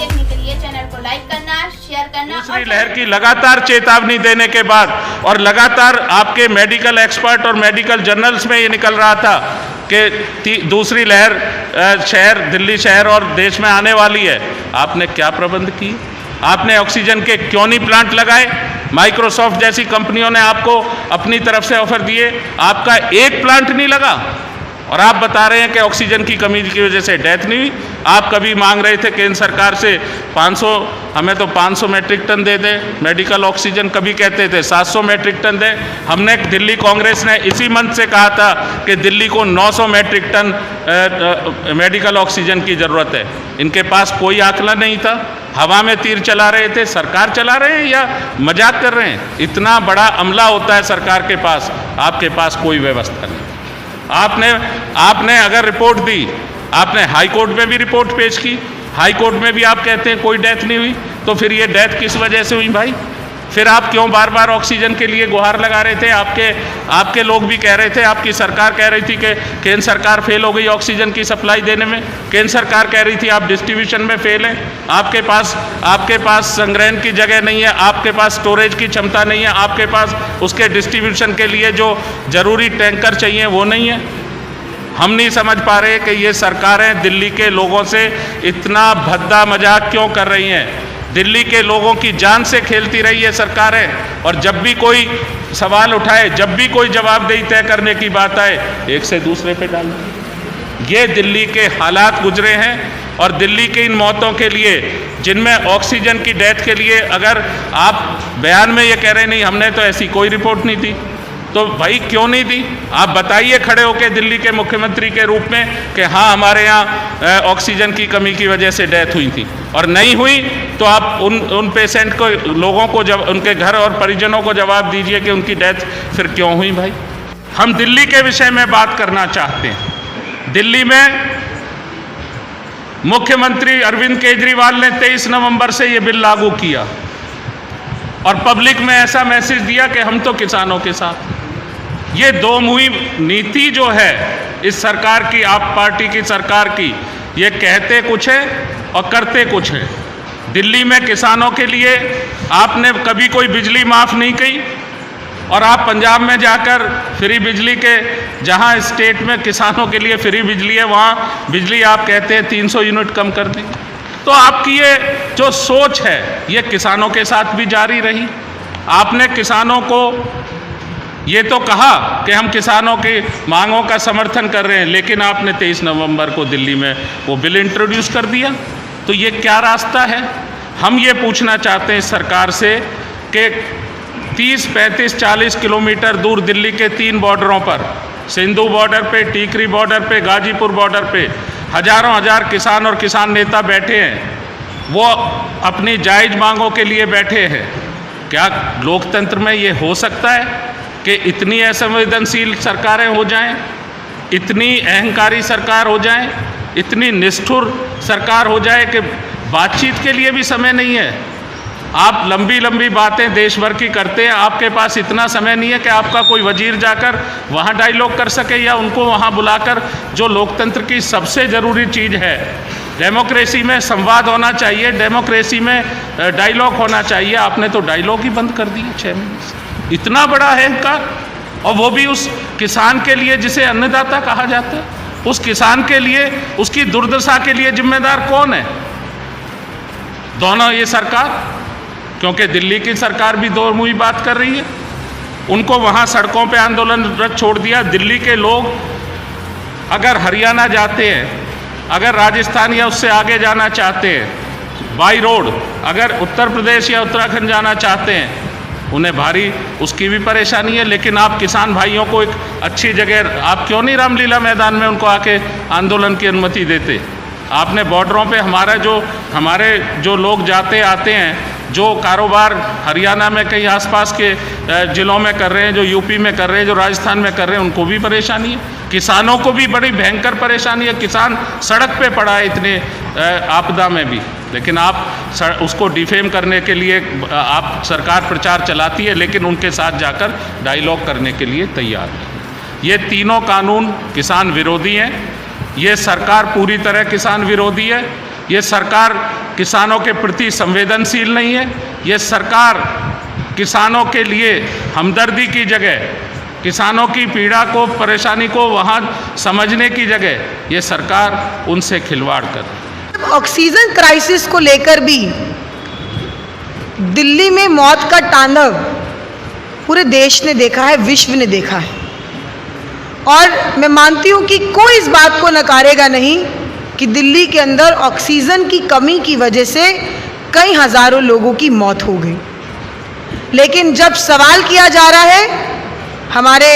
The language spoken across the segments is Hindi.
देखने के लिए चैनल को लाइक करना, शेयर करना। दूसरी लहर की लगातार चेतावनी देने के बाद और लगातार आपके मेडिकल एक्सपर्ट और मेडिकल जर्नल्स में ये निकल रहा था कि दूसरी लहर शहर दिल्ली शहर और देश में आने वाली है, आपने क्या प्रबंध किए? आपने ऑक्सीजन के क्यों नहीं प्लांट लगाए? माइक्रोसॉफ्ट जैसी कंपनियों ने आपको अपनी तरफ से ऑफर दिए, आपका एक प्लांट नहीं लगा और आप बता रहे हैं कि ऑक्सीजन की कमी की वजह से डेथ नहीं हुई। आप कभी मांग रहे थे केंद्र सरकार से 500, हमें तो 500 मैट्रिक टन दे दे मेडिकल ऑक्सीजन, कभी कहते थे 700 मैट्रिक टन दे। हमने दिल्ली कांग्रेस ने इसी मंच से कहा था कि दिल्ली को 900 मैट्रिक टन मेडिकल ऑक्सीजन की ज़रूरत है। इनके पास कोई आंकड़ा नहीं था, हवा में तीर चला रहे थे। सरकार चला रहे हैं या मजाक कर रहे हैं? इतना बड़ा अमला होता है सरकार के पास, आपके पास कोई व्यवस्था नहीं। आपने अगर रिपोर्ट दी, आपने हाई कोर्ट में भी रिपोर्ट पेश की, हाई कोर्ट में भी आप कहते हैं कोई डेथ नहीं हुई, तो फिर ये डेथ किस वजह से हुई भाई? फिर आप क्यों बार बार ऑक्सीजन के लिए गुहार लगा रहे थे? आपके लोग भी कह रहे थे, आपकी सरकार कह रही थी कि केंद्र सरकार फेल हो गई ऑक्सीजन की सप्लाई देने में, केंद्र सरकार कह रही थी आप डिस्ट्रीब्यूशन में फेल हैं, आपके पास संग्रहण की जगह नहीं है, आपके पास स्टोरेज की क्षमता नहीं है, आपके पास उसके डिस्ट्रीब्यूशन के लिए जो जरूरी टैंकर चाहिए वो नहीं है। हम नहीं समझ पा रहे कि ये सरकारें दिल्ली के लोगों से इतना भद्दा मजाक क्यों कर रही हैं। दिल्ली के लोगों की जान से खेलती रही है सरकारें, और जब भी कोई सवाल उठाए, जब भी कोई जवाबदेही तय करने की बात आए, एक से दूसरे पे डाल। ये दिल्ली के हालात गुजरे हैं और दिल्ली की इन मौतों के लिए, जिनमें ऑक्सीजन की डेथ के लिए अगर आप बयान में ये कह रहे नहीं हमने तो ऐसी कोई रिपोर्ट नहीं दी, तो भाई क्यों नहीं दी? आप बताइए खड़े होकर दिल्ली के मुख्यमंत्री के रूप में कि हाँ हमारे यहाँ ऑक्सीजन की कमी की वजह से डेथ हुई थी, और नहीं हुई तो आप उन पेशेंट को, लोगों को, जब उनके घर और परिजनों को जवाब दीजिए कि उनकी डेथ फिर क्यों हुई भाई। हम दिल्ली के विषय में बात करना चाहते हैं। दिल्ली में मुख्यमंत्री अरविंद केजरीवाल ने 23 नवंबर से ये बिल लागू किया और पब्लिक में ऐसा मैसेज दिया कि हम तो किसानों के साथ। ये दो मुही नीति जो है इस सरकार की, आप पार्टी की सरकार की, ये कहते कुछ है और करते कुछ है। दिल्ली में किसानों के लिए आपने कभी कोई बिजली माफ़ नहीं की, और आप पंजाब में जाकर फ्री बिजली के, जहां स्टेट में किसानों के लिए फ्री बिजली है, वहां बिजली आप कहते हैं 300 यूनिट कम कर दी। तो आपकी ये जो सोच है ये किसानों के साथ भी जारी रही। आपने किसानों को ये तो कहा कि हम किसानों की मांगों का समर्थन कर रहे हैं, लेकिन आपने 23 नवंबर को दिल्ली में वो बिल इंट्रोड्यूस कर दिया। तो ये क्या रास्ता है? हम ये पूछना चाहते हैं सरकार से कि 30, 35, 40 किलोमीटर दूर दिल्ली के 3 बॉर्डरों पर, सिंधु बॉर्डर पे, टीकरी बॉर्डर पे, गाजीपुर बॉर्डर पे हजारों हजार किसान और किसान नेता बैठे हैं। वो अपनी जायज़ मांगों के लिए बैठे हैं। क्या लोकतंत्र में ये हो सकता है कि इतनी असंवेदनशील सरकारें हो जाएं, इतनी अहंकारी सरकार हो जाए, इतनी निष्ठुर सरकार हो जाए कि बातचीत के लिए भी समय नहीं है? आप लंबी लंबी बातें देश भर की करते हैं, आपके पास इतना समय नहीं है कि आपका कोई वजीर जाकर वहाँ डायलॉग कर सके, या उनको वहाँ बुलाकर, जो लोकतंत्र की सबसे ज़रूरी चीज़ है। डेमोक्रेसी में संवाद होना चाहिए, डेमोक्रेसी में डायलॉग होना चाहिए। आपने तो डायलॉग ही बंद कर दिए 6 महीने से। इतना बड़ा अहंकार, और वो भी उस किसान के लिए जिसे अन्नदाता कहा जाता है। उस किसान के लिए, उसकी दुर्दशा के लिए जिम्मेदार कौन है? दोनों ये सरकार, क्योंकि दिल्ली की सरकार भी दो मुही बात कर रही है। उनको वहाँ सड़कों पे आंदोलनरत छोड़ दिया। दिल्ली के लोग अगर हरियाणा जाते हैं, अगर राजस्थान या उससे आगे जाना चाहते हैं बाई रोड, अगर उत्तर प्रदेश या उत्तराखंड जाना चाहते हैं, उन्हें भारी उसकी भी परेशानी है। लेकिन आप किसान भाइयों को एक अच्छी जगह, आप क्यों नहीं रामलीला मैदान में उनको आके आंदोलन की अनुमति देते? आपने बॉर्डरों पे हमारे जो लोग जाते आते हैं, जो कारोबार हरियाणा में कहीं आसपास के ज़िलों में कर रहे हैं, जो यूपी में कर रहे हैं, जो राजस्थान में कर रहे हैं, उनको भी परेशानी है। किसानों को भी बड़ी भयंकर परेशानी है। किसान सड़क पे पड़ा है इतने आपदा में भी, लेकिन आप उसको डिफेम करने के लिए आप सरकार प्रचार चलाती है, लेकिन उनके साथ जाकर डायलॉग करने के लिए तैयार है। ये तीनों कानून किसान विरोधी हैं। ये सरकार पूरी तरह किसान विरोधी है। ये सरकार किसानों के प्रति संवेदनशील नहीं है। ये सरकार किसानों के लिए हमदर्दी की जगह, किसानों की पीड़ा को, परेशानी को वहाँ समझने की जगह ये सरकार उनसे खिलवाड़ कर। ऑक्सीजन क्राइसिस को लेकर भी दिल्ली में मौत का तांडव पूरे देश ने देखा है, विश्व ने देखा है। और मैं मानती हूँ कि कोई इस बात को नकारेगा नहीं कि दिल्ली के अंदर ऑक्सीजन की कमी की वजह से कई हज़ारों लोगों की मौत हो गई। लेकिन जब सवाल किया जा रहा है हमारे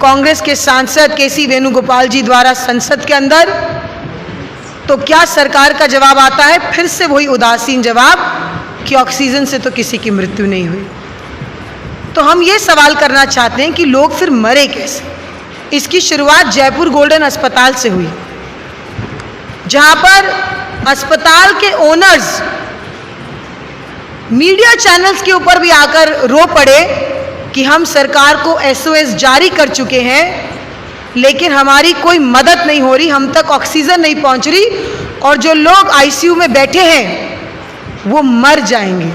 कांग्रेस के सांसद केसी वेणुगोपाल जी द्वारा संसद के अंदर, तो क्या सरकार का जवाब आता है? फिर से वही उदासीन जवाब कि ऑक्सीजन से तो किसी की मृत्यु नहीं हुई। तो हम ये सवाल करना चाहते हैं कि लोग फिर मरे कैसे? इसकी शुरुआत जयपुर गोल्डन अस्पताल से हुई, जहां पर अस्पताल के ओनर्स मीडिया चैनल्स के ऊपर भी आकर रो पड़े कि हम सरकार को SOS जारी कर चुके हैं, लेकिन हमारी कोई मदद नहीं हो रही, हम तक ऑक्सीजन नहीं पहुंच रही और जो लोग ICU में बैठे हैं वो मर जाएंगे।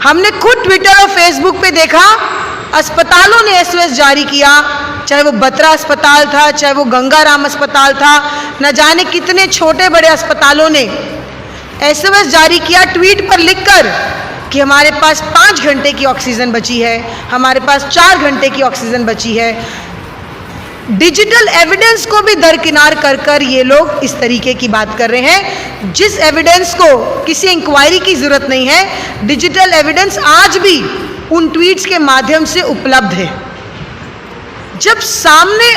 हमने खुद ट्विटर और फेसबुक पे देखा, अस्पतालों ने SOS जारी किया, चाहे वो बत्रा अस्पताल था, चाहे वो गंगाराम अस्पताल था, न जाने कितने छोटे बड़े अस्पतालों ने SOS जारी किया ट्वीट पर लिखकर कि हमारे पास 5 घंटे की ऑक्सीजन बची है, हमारे पास 4 घंटे की ऑक्सीजन बची है। डिजिटल एविडेंस को भी दरकिनार कर कर ये लोग इस तरीके की बात कर रहे हैं, जिस एविडेंस को किसी इंक्वायरी की जरूरत नहीं है। डिजिटल एविडेंस आज भी उन ट्वीट्स के माध्यम से उपलब्ध है। जब सामने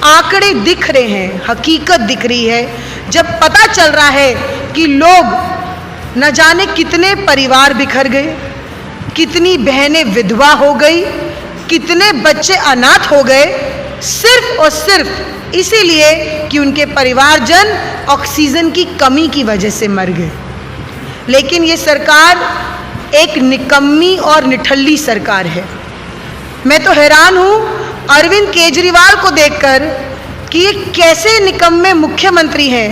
आंकड़े दिख रहे हैं, हकीकत दिख रही है, जब पता चल रहा है कि लोग न जाने कितने परिवार बिखर गए, कितनी बहनें विधवा हो गई, कितने बच्चे अनाथ हो गए, सिर्फ और सिर्फ इसीलिए कि उनके परिवारजन ऑक्सीजन की कमी की वजह से मर गए। लेकिन ये सरकार एक निकम्मी और निठल्ली सरकार है। मैं तो हैरान हूँ अरविंद केजरीवाल को देखकर कि ये कैसे निकम्मे मुख्यमंत्री हैं।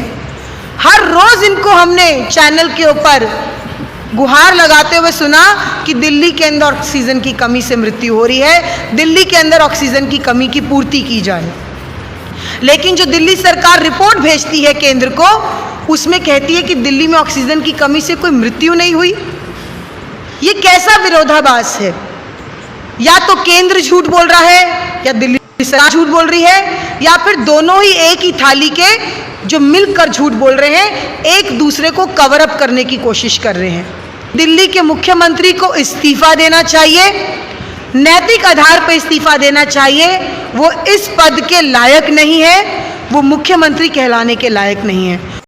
हर रोज इनको हमने चैनल के ऊपर गुहार लगाते हुए सुना कि दिल्ली के अंदर ऑक्सीजन की कमी से मृत्यु हो रही है, दिल्ली के अंदर ऑक्सीजन की कमी की पूर्ति की जाए। लेकिन जो दिल्ली सरकार रिपोर्ट भेजती है केंद्र को, उसमें कहती है कि दिल्ली में ऑक्सीजन की कमी से कोई मृत्यु नहीं हुई। ये कैसा विरोधाभास है? या तो केंद्र झूठ बोल रहा है या दिल्ली सरकार झूठ बोल रही है, या फिर दोनों ही एक ही थाली के जो मिलकर झूठ बोल रहे हैं, एक दूसरे को कवर अप करने की कोशिश कर रहे हैं। दिल्ली के मुख्यमंत्री को इस्तीफा देना चाहिए, नैतिक आधार पर इस्तीफा देना चाहिए। वो इस पद के लायक नहीं है, वो मुख्यमंत्री कहलाने के लायक नहीं है।